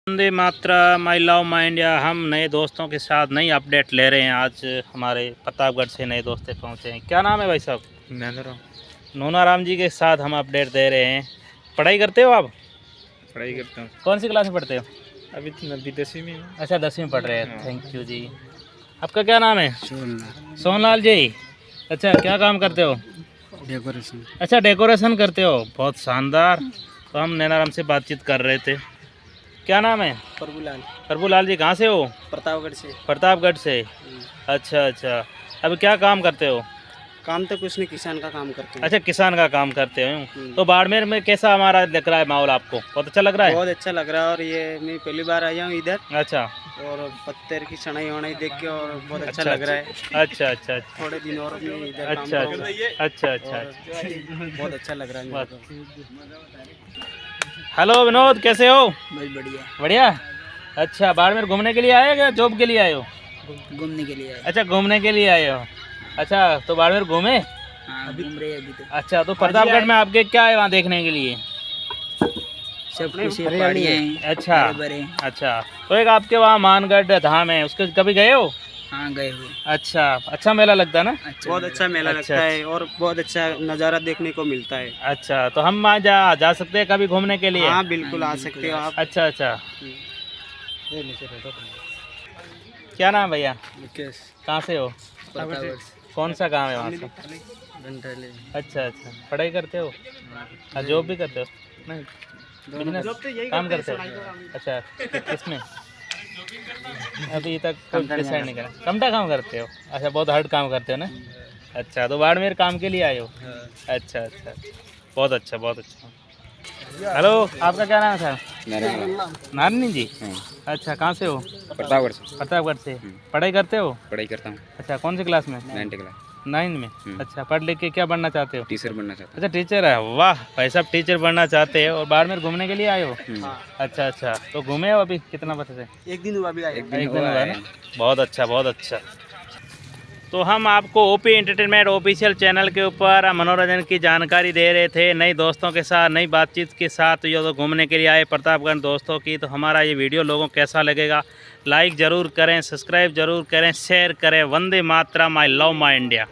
वंदे मातरा, my love my India. हम नए दोस्तों के साथ नई अपडेट ले रहे हैं। आज हमारे प्रतापगढ़ से नए दोस्त पहुंचे हैं। क्या नाम है भाई साहब? नूनाराम। नूनाराम जी के साथ हम अपडेट दे रहे हैं। पढ़ाई करते हो आप? पढ़ाई करता हूँ। कौन सी क्लास में पढ़ते हो? अभी 10वीं में हूँ। अच्छा 10वीं में पढ़ रहे हैं। थैंक यू जी। आपका क्या नाम है? सोनलाल जी। अच्छा क्या काम करते हो? डेकोरेशन। अच्छा डेकोरेशन करते हो, बहुत शानदार। तो हम नैनाराम से बातचीत कर रहे थे। क्या नाम है? प्रभुलाल। प्रभुलाल जी। कहाँ से हो? प्रतापगढ़ से। प्रतापगढ़ से। अच्छा अच्छा। अभी क्या काम करते हो? काम तो कुछ नहीं, किसान का काम करते हैं। अच्छा किसान का काम करते हो। तो बाड़मेर में कैसा हमारा लग रहा है माहौल? आपको बहुत अच्छा लग रहा है? बहुत अच्छा लग रहा है। और ये मैं पहली बार आया हूँ इधर। अच्छा। और पत्थर की सणाई वणाई देख के और बहुत अच्छा लग रहा है। अच्छा अच्छा अच्छा। थोड़े दिन और मैं इधर काम अच्छा करूँगा। अच्छा अच्छा। बहुत अच्छा लग रहा है मेरे को। हेलो विनोद, कैसे हो? बहुत बढ़िया। बढ़िया। अच्छा बाड़मेर घूमने के लिए आए हो या जॉब के लिए आए हो? घूमने के लिए। अच्छा घूमने के लिए आए हो। अच्छा तो बाड़मेर घूमे? अभी घूम रहे अभी तो। अच्छा तो प्रतापगढ़ में आपके क्या है वहाँ देखने के लिए? सब कुछ हरियाली है। अच्छा बड़े। अच्छा। तो एक आपके वहाँ मानगढ़ धाम है, उसके कभी गए हो? हाँ गए हुए। अच्छा अच्छा मेला लगता है ना? बहुत अच्छा मेला लगता है और बहुत अच्छा नज़ारा देखने को मिलता है। अच्छा तो हम वहाँ जा सकते हैं कभी घूमने के लिए? हाँ बिल्कुल आ सकते हो आप। अच्छा अच्छा। क्या नाम भैया? मुकेश। कहाँ से हो? कौन सा गांव है वहाँ से? घंटाले। अच्छा अच्छा। पढ़ाई करते हो? जॉब भी करते हो? नहीं बिजनेस काम करते हो? अच्छा किसमें? अभी तक कोई डिसाइड नहीं करा। कमटा काम करते हो? अच्छा बहुत हार्ड काम करते हो ना? अच्छा तो बाड़मेर काम के लिए आए हो? अच्छा अच्छा। बहुत अच्छा बहुत अच्छा। हेलो आपका क्या नाम है सर? नारनी जी। अच्छा कहाँ से हो? प्रतापगढ़ से। प्रतापगढ़ से। पढ़ाई करते हो? पढ़ाई करता हूँ। अच्छा कौन सी क्लास में? 9th class. 9 में। अच्छा पढ़ लिख के क्या बनना चाहते हो? टीचर बनना चाहता अच्छा टीचर है, वाह भाई साहब टीचर बनना चाहते हैं और बाड़मेर घूमने के लिए आए हो? हूँ। अच्छा अच्छा। तो घूमे हो अभी कितना बजे से? एक दिन हुआ अभी आए। एक दिन हुआ ना? बहुत अच्छा बहुत अच्छा। तो हम आपको ओपी एंटरटेनमेंट ऑफिशियल चैनल के ऊपर मनोरंजन की जानकारी दे रहे थे नई दोस्तों के साथ, नई बातचीत के साथ। जो तो घूमने के लिए आए प्रतापगढ़ दोस्तों की, तो हमारा ये वीडियो लोगों को कैसा लगेगा लाइक ज़रूर करें, सब्सक्राइब ज़रूर करें, शेयर करें। Vande Mataram, I love my India.